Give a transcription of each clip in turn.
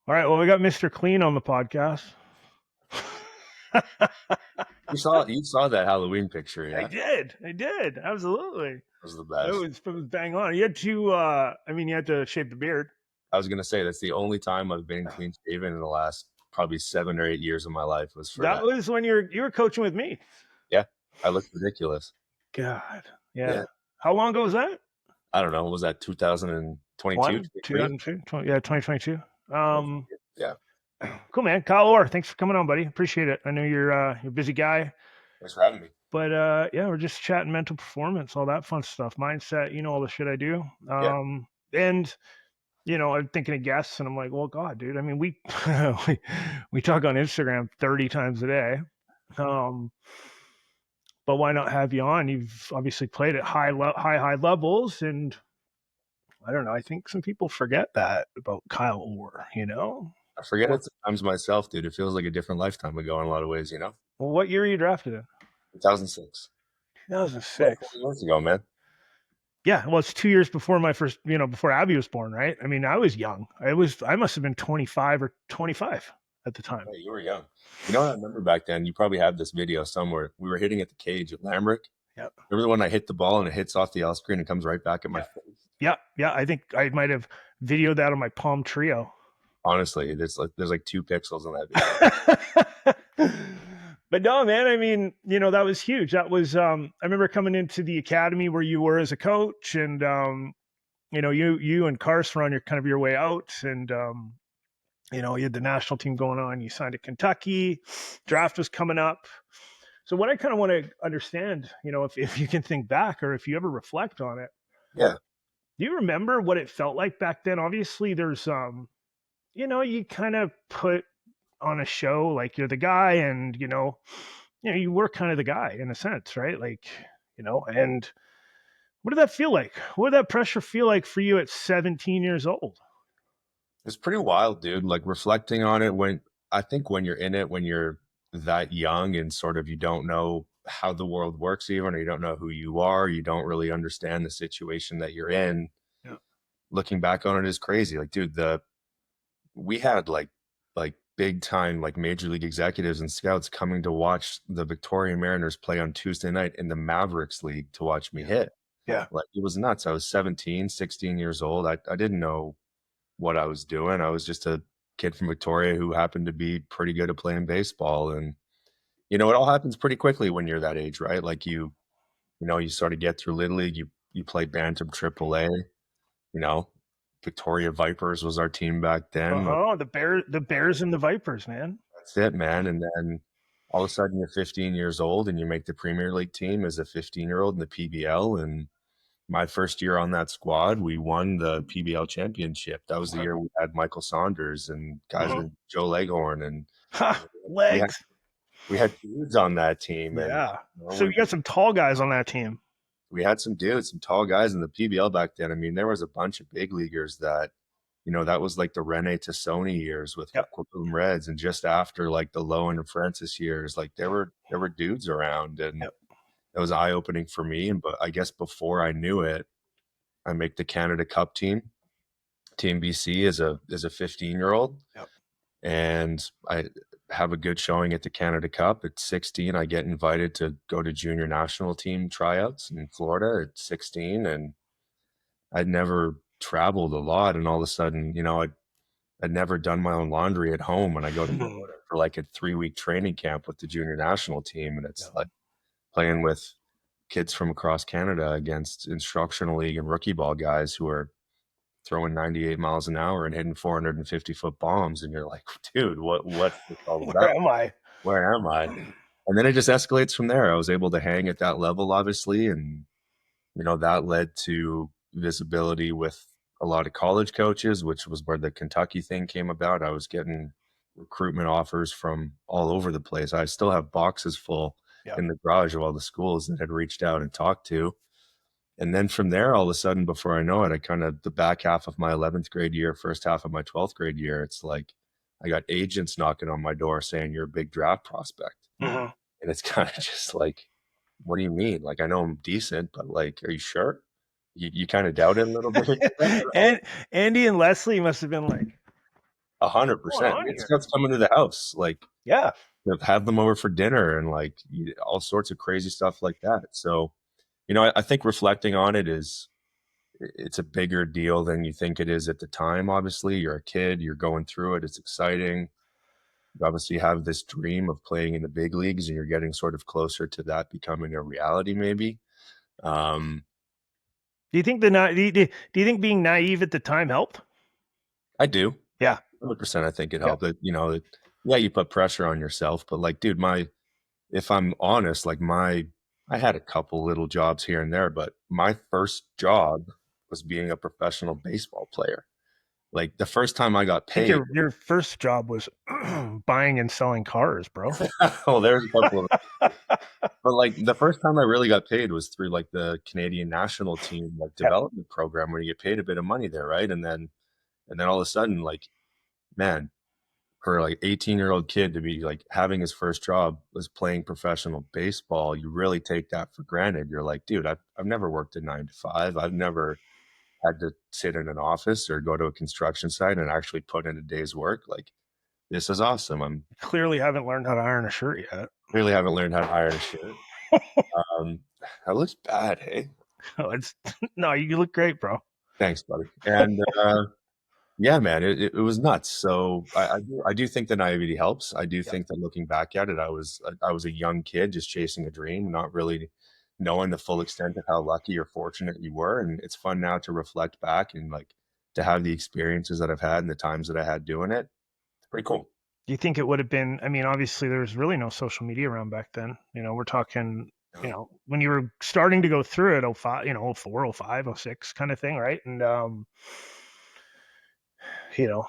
All right. Well, we got Mr. Clean on the podcast. You saw that Halloween picture, I yeah? did. I did. Absolutely. That was the It best. was bang on. You had to, you had to shave the beard. I was gonna say that's the only time I've been clean shaven in the last probably 7 or 8 years of my life was for That that. was when you were coaching with me. Yeah, I looked ridiculous. God. Yeah. Yeah, How long ago was that? I don't know. Was that 2022, 20, 23? 2002, yeah, 2022. Yeah, Cool, man. Kyle Orr, thanks for coming on, buddy. Appreciate it. I know you're a busy guy, thanks for having me. but yeah, we're just chatting mental performance, all that fun stuff, mindset. You know all the shit I do. Yeah, And I'm thinking of guests, and I'm like, well, God, dude. I mean, we we talk on Instagram 30 times a day. Um, but why not have you on? You've obviously played at high levels, and I don't know. I think some people forget that about Kyle Orr. I forget Well, it sometimes myself, dude. It feels like a different lifetime ago in a lot of ways, you know? what year were you drafted in? 2006. Well, 2006. 20 years ago, man. Yeah, well, it's 2 years before my first, before Abby was born, right? I mean, I was young. I must have been 25 or 25 at the time. Hey, you were young. You know what I remember back then? You probably have this video somewhere. We were hitting at the cage at Lamerick. Yep. Remember when I hit the ball and it hits off the L screen and comes right back at my Yeah. face? Yeah. I think I might have videoed that on my Palm Trio. Honestly, there's like 2 pixels in that video. But no, man, I mean, that was huge. That was I remember coming into the academy where you were as a coach, and you and Carson were on your way out, and you had the national team going on. You signed to Kentucky. Draft was coming up. So what I kind of want to understand, if you can think back or if you ever reflect on it. Yeah. Do you remember what it felt like back then? Obviously, there's you kind of put on a show like you're the guy, and you were kind of the guy in a sense, right? Like, and what did that feel like? What did that pressure feel like for you at 17 years old? It's pretty wild, dude. Like reflecting on it I think when you're in it, when you're that young and sort of you don't know how the world works even, or you don't know who you are, you don't really understand the situation that you're in. Yeah. Looking back on it is crazy. Like, dude, we had like big time like major league executives and scouts coming to watch the Victoria Mariners play on Tuesday night in the Mavericks League to watch me hit. Yeah. Like it was nuts. I was 17, 16 years old. I didn't know what I was doing. I was just a kid from Victoria who happened to be pretty good at playing baseball. And, it all happens pretty quickly when you're that age, right? Like you sort of get through Little League, you play Bantam AAA, you know, Victoria Vipers was our team back then. The Bears and the Vipers, man. That's it, man. And then all of a sudden you're 15 years old and you make the Premier League team as a 15-year-old in the PBL. And my first year on that squad, we won the PBL championship. That was the year we had Michael Saunders and guys like Joe Leghorn, and Legs. we had dudes on that team. And Yeah. So you got some tall guys on that team. we had some dudes, some tall guys in the PBL back then. I mean, there was a bunch of big leaguers that, that was like the Rene Tassoni years with Quaboom Reds, and just after like the Lowen and Francis years, like there were dudes around, and it was eye opening for me. But I guess before I knew it, I make the Canada Cup team, Team BC as a 15-year-old, and I have a good showing at the Canada Cup. At 16, I get invited to go to junior national team tryouts in Florida at 16, and I'd never traveled a lot, and all of a sudden, I'd never done my own laundry at home, and I go to Florida for like a 3-week training camp with the junior national team, and it's like playing with kids from across Canada against instructional league and rookie ball guys who are throwing 98 miles an hour and hitting 450-foot bombs, and you're like, dude, what's this all about? Where am I? And then it just escalates from there. I was able to hang at that level, obviously, and that led to visibility with a lot of college coaches, which was where the Kentucky thing came about. I was getting recruitment offers from all over the place. I still have boxes full in the garage of all the schools that had reached out and talked to. And then from there, all of a sudden, before I know it, the back half of my 11th grade year, first half of my 12th grade year, it's like I got agents knocking on my door saying, you're a big draft prospect. And it's kind of just like, what do you mean? Like, I know I'm decent, but like, are you sure? You kind of doubt it a little bit. And Andy and Leslie must have been like, What's going 100%. on It here? starts coming to the house. Like, Yeah. have them over for dinner and like all sorts of crazy stuff like that. So, I think reflecting on it is it's a bigger deal than you think it is at the time. Obviously, you're a kid, you're going through it, it's exciting. You obviously have this dream of playing in the big leagues, and you're getting sort of closer to that becoming a reality, maybe. Um, Do you think do you think being naive at the time helped? I do. Yeah, Yeah. 100%. I think it Yeah. helped. Yeah, you put pressure on yourself, but like, dude, if I'm honest, like I had a couple little jobs here and there, but my first job was being a professional baseball player. Like the first time I got I think paid, your first job was buying and selling cars, bro. oh, there's a couple of, but like the first time I really got paid was through like the Canadian national team like Yeah. development program where you get paid a bit of money there, right? And then all of a sudden, like, man, for like 18-year-old kid to be like having his first job was playing professional baseball, you really take that for granted. You're like, dude, I've never worked a 9 to 5. I've never had to sit in an office or go to a construction site and actually put in a day's work. Like, this is awesome. I'm Clearly haven't learned how to iron a shirt yet. Really haven't learned how to iron a shirt. Um, that looks bad. Hey, No, it's no, you look great, bro. thanks, buddy. And yeah, man, it was nuts. So I do think the naivety helps. I do Yeah. think that looking back at it, I was a young kid just chasing a dream, not really knowing the full extent of how lucky or fortunate you were. And it's fun now to reflect back and like to have the experiences that I've had and the times that I had doing it. It's pretty cool. Do you think it would have been? I mean, obviously, there was really no social media around back then. We're talking, when you were starting to go through it, 05, 04, 05, 06 kind of thing, right? And,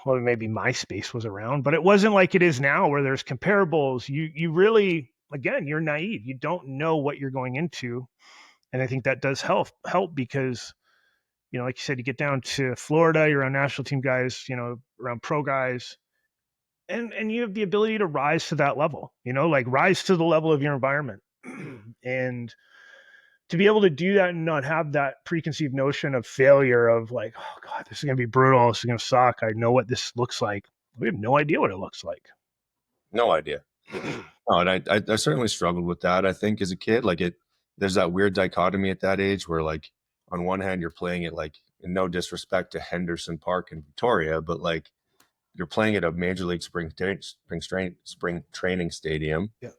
well, maybe MySpace was around, but it wasn't like it is now where there's comparables. You really, again, you're naive. You don't know what you're going into. And I think that does help because, like you said, you get down to Florida, you're around national team guys, around pro guys, and you have the ability to rise to that level, like rise to the level of your environment. And to be able to do that and not have that preconceived notion of failure of like, oh God, this is going to be brutal. This is going to suck. I know what this looks like. We have no idea what it looks like. No idea. Oh, and I certainly struggled with that. I think as a kid, like there's that weird dichotomy at that age where like on one hand you're playing it like in no disrespect to Henderson Park in Victoria, but like you're playing at a major league spring training stadium, Yeah.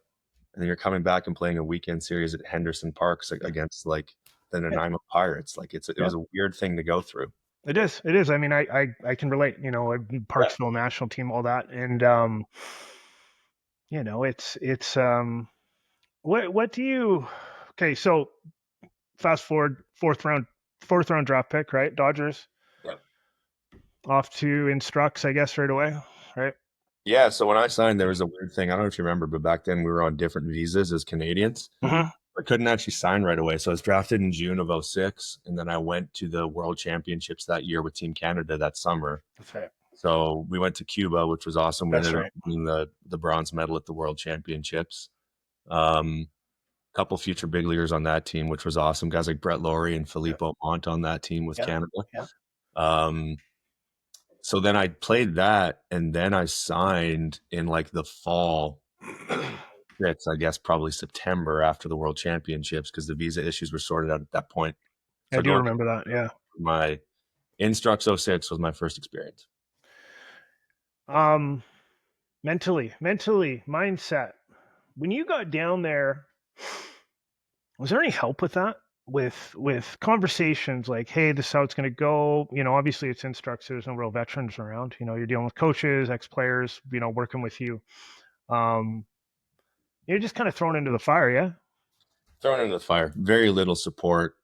and then you're coming back and playing a weekend series at Henderson Parks Yeah. against like the Yeah. Nanaimo Pirates. Like it Yeah. was a weird thing to go through. It is. It is. I mean, I can relate. Yeah. Parksville national team, all that, and it's what do you? Okay, so fast forward fourth round draft pick, right? Dodgers Yeah. off to Instructs, I guess, right away, right? Yeah. So when I signed, there was a weird thing. I don't know if you remember, but back then we were on different visas as Canadians. Mm-hmm. I couldn't actually sign right away. So I was drafted in June of '06, and then I went to the World Championships that year with Team Canada that summer. That's right. So we went to Cuba, which was awesome. We That's ended up right. winning the bronze medal at the World Championships. Um, Couple future big leaguers on that team, which was awesome. Guys like Brett Laurie and Yeah. Philippe Aumont on that team with Yeah. Canada. Yeah. Um, so then I played that, and then I signed in like the fall. It's I guess probably September after the World Championships because the visa issues were sorted out at that point. I So do going remember that. Yeah. my Instructs '06 was my first experience. Um, mentally, mindset. When you got down there, was there any help with that? With conversations like, hey, this is how it's going to go. Obviously it's Instructs. There's no real veterans around. You're dealing with coaches, ex players. Working with you. Um, you're just kind of thrown into the fire. Yeah. Thrown into the fire. Very little support.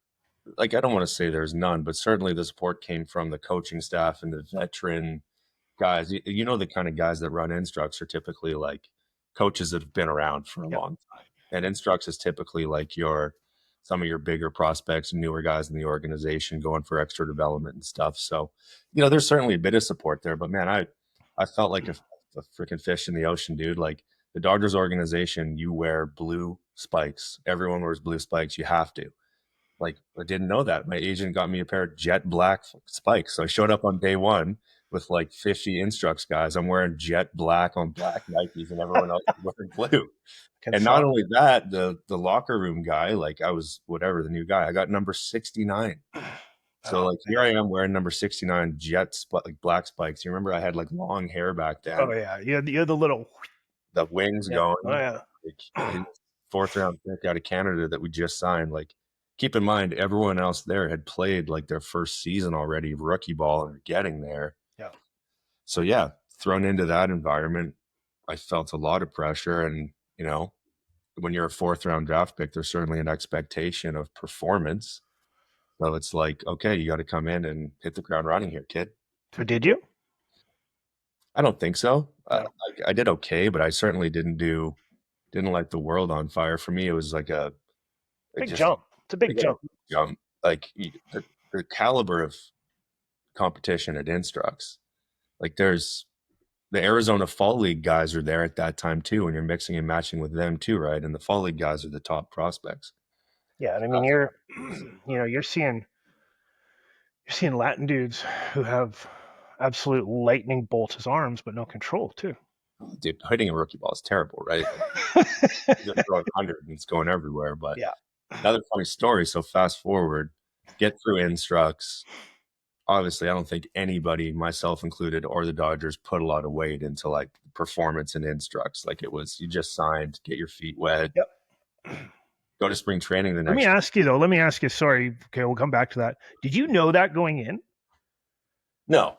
Like I don't want to say there's none, but certainly the support came from the coaching staff and the veteran guys. The kind of guys that run Instructs are typically like coaches that have been around for a Yep. long time. And Instructs is typically like some of your bigger prospects and newer guys in the organization going for extra development and stuff. So, there's certainly a bit of support there, but man, I felt like a freaking fish in the ocean, dude. Like the Dodgers organization, you wear blue spikes. Everyone wears blue spikes. You have to. Like I didn't know that. My agent got me a pair of jet black spikes. So I showed up on day one with like 50 Instructs guys. I'm wearing jet black on black Nikes, and everyone else is wearing blue. And not only that, the locker room guy, like I was whatever the new guy, I got number 69. So like here I am wearing number 69 jets, like black spikes. You remember I had like long hair back then. Oh yeah, you had the little The wings yeah. going. Oh yeah. Like, his 4th-round pick out of Canada that we just signed. Like, keep in mind, everyone else there had played like their first season already, rookie ball, and getting there. Yeah. So yeah, thrown into that environment, I felt a lot of pressure. And you know, when you're a 4th-round draft pick, there's certainly an expectation of performance. So it's like, okay, you got to come in and hit the ground running here, kid. So did you? I don't think so. No. I did okay, but I certainly didn't light the world on fire. For me, it was like a big jump. It's a big jump. Like the caliber of competition at Instructs. Like there's the Arizona Fall League guys are there at that time too, and you're mixing and matching with them too, right? And the Fall League guys are the top prospects. Yeah, and I mean you're seeing Latin dudes who have absolute lightning bolt as arms, but no control too. Dude, hitting a rookie ball is terrible, right? You're throwing 100 and it's going everywhere. But yeah, another funny story. So fast forward, get through Instructs. Obviously, I don't think anybody, myself included, or the Dodgers put a lot of weight into like performance and Instructs. Like it was, you just signed, get your feet wet. Yep. Go to spring training the next. Let me ask you. Sorry. Okay, we'll come back to that. Did you know that going in? No.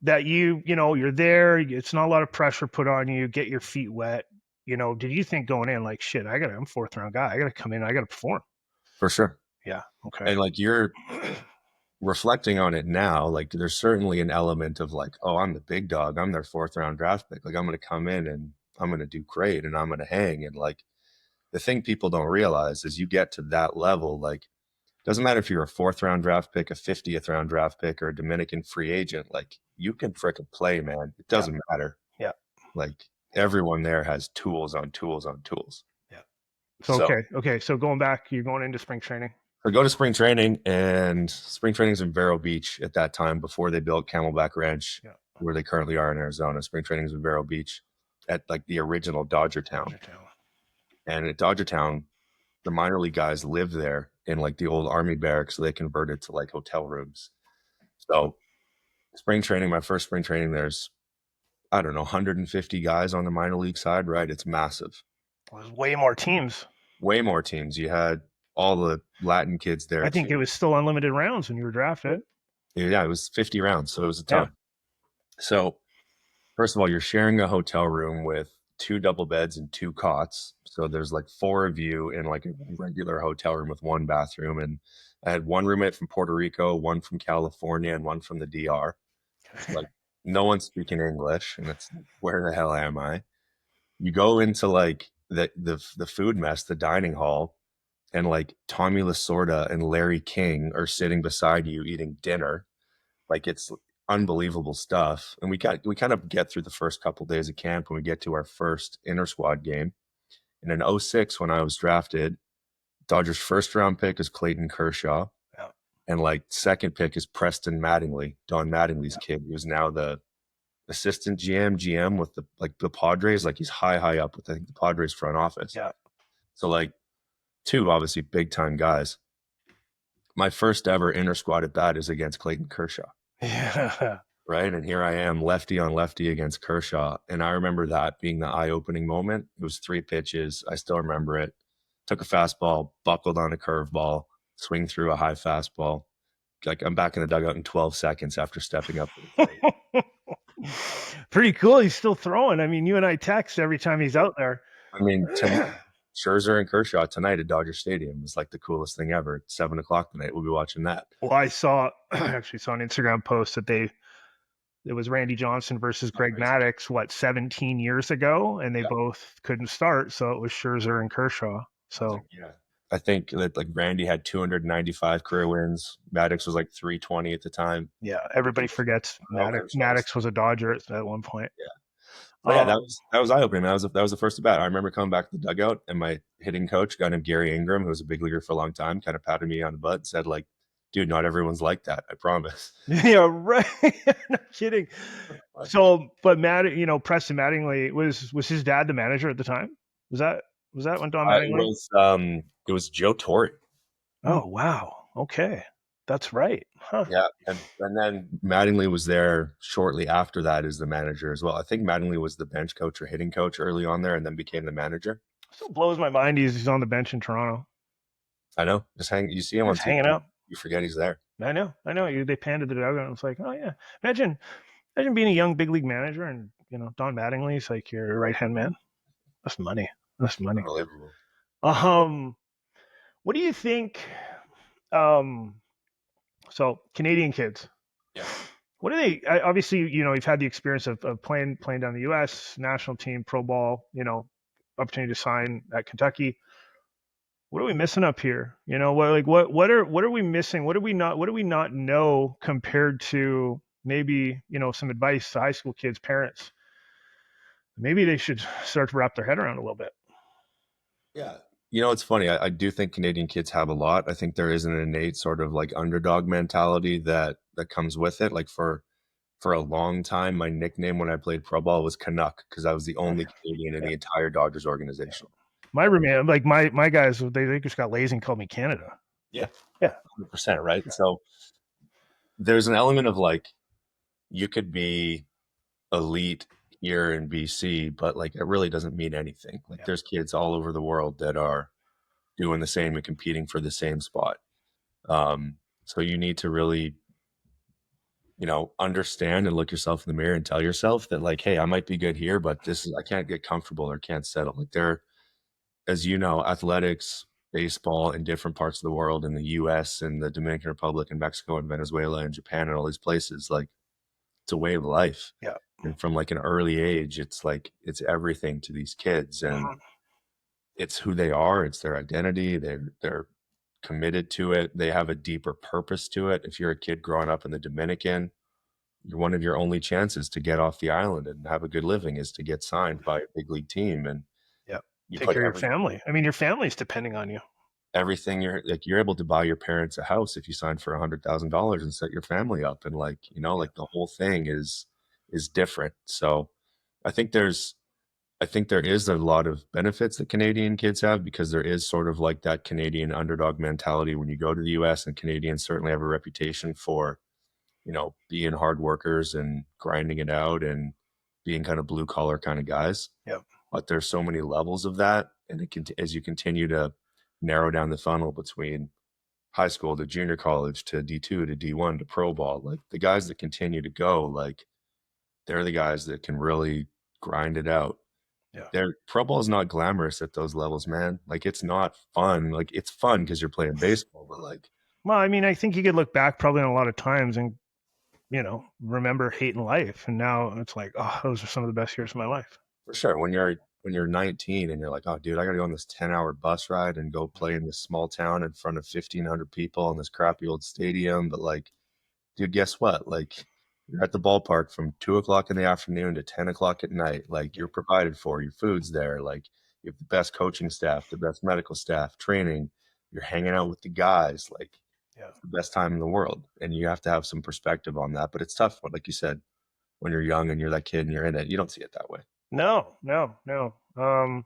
That you're there. It's not a lot of pressure put on you. Get your feet wet. Did you think going in like shit? I'm 4th-round guy. I got to come in. I got to perform. For sure. Yeah. Okay. And like you're reflecting on it now, like there's certainly an element of like, oh, I'm the big dog. I'm their 4th-round draft pick. Like I'm going to come in and I'm going to do great and I'm going to hang. And like the thing people don't realize is you get to that level, like doesn't matter if you're a 4th-round draft pick, a 50th round draft pick, or a Dominican free agent. Like you can frickin' play, man. It doesn't matter. Yeah. Like everyone there has tools on tools on tools. Yeah. So okay. So going back, you're going into spring training. I go to spring training, and spring training's in Vero Beach at that time before they built Camelback Ranch, where they currently are in Arizona. Spring training's in Vero Beach at like the original Dodger Town. And at Dodger Town, the minor league guys live there in like the old army barracks, so they converted to like hotel rooms. So spring training, my first spring training, there's, I don't know, 150 guys on the minor league side, right? It's massive. There's way more teams. Way more teams. You had all the Latin kids there. I think it was still unlimited rounds when you were drafted. Yeah, it was 50 rounds, so it was a ton. Yeah. So first of all, you're sharing a hotel room with 2 double beds and 2 cots. So there's like 4 of you in like a regular hotel room with 1 bathroom. And I had 1 roommate from Puerto Rico, 1 from California, and 1 from the DR. So like no one's speaking English, and it's like, where the hell am I? You go into like the food mess, the dining hall, and like Tommy Lasorda and Larry King are sitting beside you eating dinner. Like it's unbelievable stuff. And we kind of get through the first couple of days of camp when we get to our first inter squad game. And in 2006, when I was drafted, Dodgers' 1st-round pick is Clayton Kershaw. Yeah. And like 2nd pick is Preston Mattingly, Don Mattingly's kid, who's now the assistant GM with the Padres. Like he's high up with, I think, the Padres front office. Yeah. So like 2 obviously big time guys. My first ever inter squad at bat is against Clayton Kershaw. Yeah. Right. And here I am, lefty on lefty against Kershaw. And I remember that being the eye-opening moment. It was 3 pitches. I still remember it. Took a fastball, buckled on a curveball, swing through a high fastball. Like I'm back in the dugout in 12 seconds after stepping up. Pretty cool. He's still throwing. I mean, you and I text every time he's out there. I mean, Scherzer and Kershaw tonight at Dodger Stadium was like the coolest thing ever. At 7:00 tonight, we'll be watching that. Well, I actually saw an Instagram post that it was Randy Johnson versus Greg Maddux, 17 years ago, and they both couldn't start, so it was Scherzer and Kershaw. So yeah, I think that like Randy had 295 career wins. Maddux was like 320 at the time. Yeah, everybody forgets Maddux was a Dodger at one point. Yeah. Oh, yeah, that was eye-opening. That was the first at bat. I remember coming back to the dugout, and my hitting coach, a guy named Gary Ingram, who was a big leaguer for a long time, kind of patted me on the butt and said, like, dude, not everyone's like that. I promise. Yeah, right. No kidding. So, but Matt, Preston Mattingly was his dad the manager at the time? Was that when Don Mattingly? It was Joe Torre. Oh wow. Okay, that's right. Huh. Yeah, and then Mattingly was there shortly after that as the manager as well. I think Mattingly was the bench coach or hitting coach early on there, and then became the manager. Still blows my mind. He's on the bench in Toronto. I know. Just hang. You see him on Just hanging TV, out. you forget he's there. I know. They panned to the dugout. And it's like, oh yeah. Imagine being a young big league manager, and Don Mattingly's like your right hand man. That's money. That's money. Unbelievable. Um, what do you think? Um, so Canadian kids. Yeah. What are they? Obviously, you've had the experience of playing down the U.S. national team, pro ball. Opportunity to sign at Kentucky. What are we missing up here? What are we missing? What do we not know compared to maybe some advice to high school kids, parents? Maybe they should start to wrap their head around a little bit. Yeah. It's funny. I do think Canadian kids have a lot. I think there is an innate sort of like underdog mentality that comes with it. Like for a long time, my nickname when I played pro ball was Canuck because I was the only Canadian in the entire Dodgers organization. My roommate, like my guys, they just got lazy and called me Canada. Yeah. Yeah. 100%, right? So there's an element of like you could be elite here in BC, but like it really doesn't mean anything. Like there's kids all over the world that are doing the same and competing for the same spot. So you need to really, understand and look yourself in the mirror and tell yourself that like, hey, I might be good here, but I can't get comfortable or can't settle. Like as you know, athletics, baseball in different parts of the world, in the US and the Dominican Republic and Mexico and Venezuela and Japan and all these places, like it's a way of life. Yeah. And from like an early age, it's like it's everything to these kids and it's who they are, it's their identity, they're committed to it, they have a deeper purpose to it. If you're a kid growing up in the Dominican, one of your only chances to get off the island and have a good living is to get signed by a big league team and Yeah. you Take put care of your family. I mean, your family's depending on you. everything. You're able to buy your parents a house if you sign for $100,000 and set your family up and like like the whole thing is different. So I think there is a lot of benefits that Canadian kids have because there is sort of like that Canadian underdog mentality when you go to the US, and Canadians certainly have a reputation for being hard workers and grinding it out and being kind of blue collar kind of guys. Yeah. But there's so many levels of that, and as you continue to narrow down the funnel between high school to junior college to D2 to D1 to pro ball, like the guys that continue to go, like they're the guys that can really grind it out. Yeah. Their pro ball is not glamorous at those levels, man. Like it's not fun. Like it's fun because you're playing baseball, but like, well, I mean, I think you could look back probably on a lot of times and remember hating life, and now it's like, oh, those are some of the best years of my life. for sure, when you're 19 and you're like, oh, dude, I got to go on this 10-hour bus ride and go play in this small town in front of 1,500 people in this crappy old stadium. But like, dude, guess what? Like, you're at the ballpark from 2 o'clock in the afternoon to 10 o'clock at night. Like, you're provided for, your food's there. Like, you have the best coaching staff, the best medical staff, training. You're hanging out with the guys. Like, Yeah. it's the best time in the world. And you have to have some perspective on that. But it's tough. But like you said, when you're young and you're that kid and you're in it, you don't see it that way. No. All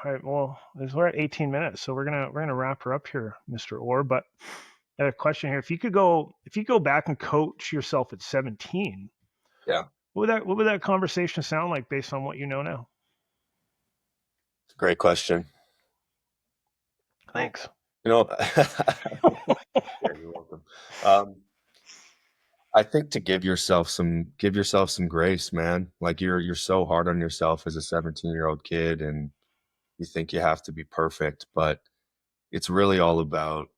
right, well, we're at 18 minutes, so we're gonna wrap her up here, Mr. Orr. But I have a question here. If you could go back and coach yourself at 17, Yeah. what would that conversation sound like based on what you know now? Great question. Thanks. Yeah, you're welcome. I think to give yourself some grace, man. Like you're so hard on yourself as a 17-year-old kid and you think you have to be perfect, but it's really all about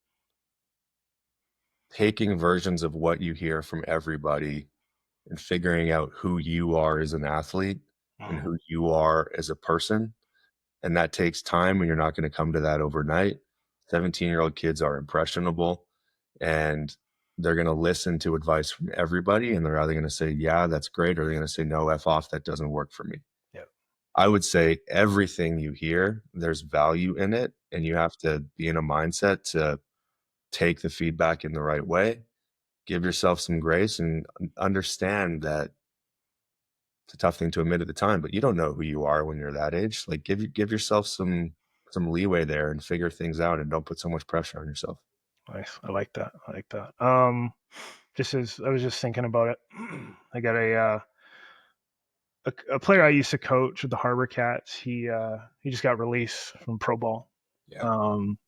taking versions of what you hear from everybody and figuring out who you are as an athlete and who you are as a person. And that takes time and you're not going to come to that overnight. 17-year-old kids are impressionable and they're going to listen to advice from everybody. And they're either going to say, yeah, that's great. Or they're going to say, no, F off. That doesn't work for me. Yeah. I would say everything you hear, there's value in it. And you have to be in a mindset to take the feedback in the right way, give yourself some grace, and understand that it's a tough thing to admit at the time, but you don't know who you are when you're that age. Like give yourself some leeway there and figure things out, and don't put so much pressure on yourself. Nice. I like that. I like that. Just as I was just thinking about it, I got a player I used to coach with the Harbor Cats. He just got released from pro ball. Yeah. Um,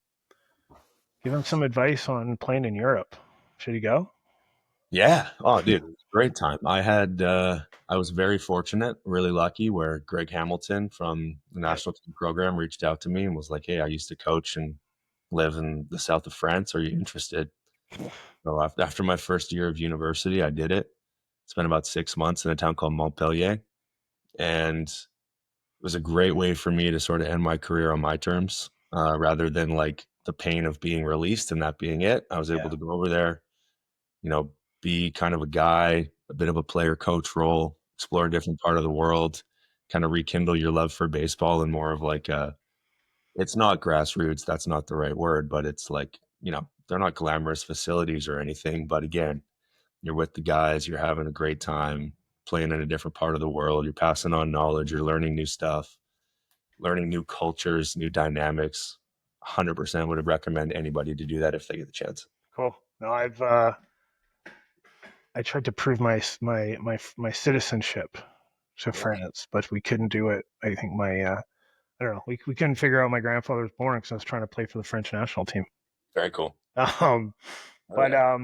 Give him some advice on playing in Europe. Should he go? Yeah. Oh, dude, it was a great time. I was very fortunate, really lucky, where Greg Hamilton from the Yep. national team program reached out to me and was like, "Hey, I used to coach and live in the south of France. Are you interested?" So after my first year of university, I did it. Spent about 6 months in a town called Montpellier, and it was a great way for me to sort of end my career on my terms, rather than like the pain of being released and that being it. I was able Yeah. to go over there, you know, be kind of a guy, a bit of a player coach role, explore a different part of the world, kind of rekindle your love for baseball and more of like it's not grassroots, that's not the right word, but it's like, they're not glamorous facilities or anything. But again, you're with the guys, you're having a great time playing in a different part of the world, you're passing on knowledge, you're learning new stuff, learning new cultures, new dynamics. 100% would recommend anybody to do that if they get the chance. Cool. No, I tried to prove my citizenship to Yeah. France, but we couldn't do it. I think I don't know. We couldn't figure out my grandfather was born because I was trying to play for the French national team. Very cool. Um, Oh but yeah.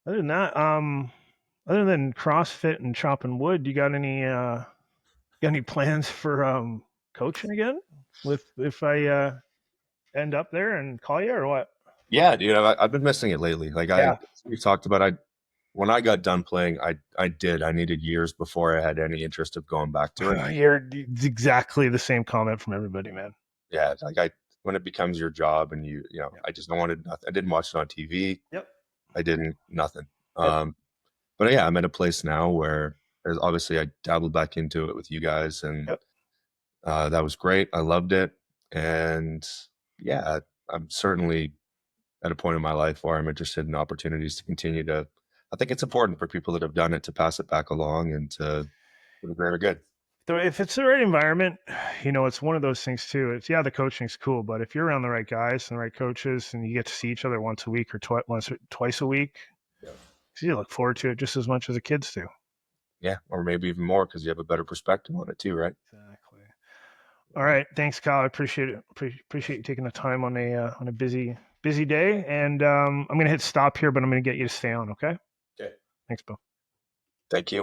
other than that, other than CrossFit and chopping wood, you got any plans for coaching again? With if I end up there and call you or what? Yeah, dude, I've been missing it lately. Like Yeah, we've talked about, when I got done playing, I needed years before I had any interest of going back to it. it's exactly the same comment from everybody, man. Yeah, like when it becomes your job and Yep. I just don't wanted nothing. I didn't watch it on TV. Yep. I didn't nothing. Yep. But yeah, I'm at a place now where there's obviously I dabbled back into it with you guys, and Yep. that was great. I loved it, and yeah, I'm certainly at a point in my life where I'm interested in opportunities to continue to. I think it's important for people that have done it to pass it back along and to for the greater good. So if it's the right environment, it's one of those things too. It's the coaching's cool, but if you're around the right guys and the right coaches, and you get to see each other once a week or twice a week, Yeah. you look forward to it just as much as the kids do. Yeah, or maybe even more because you have a better perspective on it too, right? Exactly. All right, thanks, Kyle. I appreciate it. Appreciate you taking the time on a busy day. And I'm gonna hit stop here, but I'm gonna get you to stay on. Okay. Okay. Thanks, Bill. Thank you.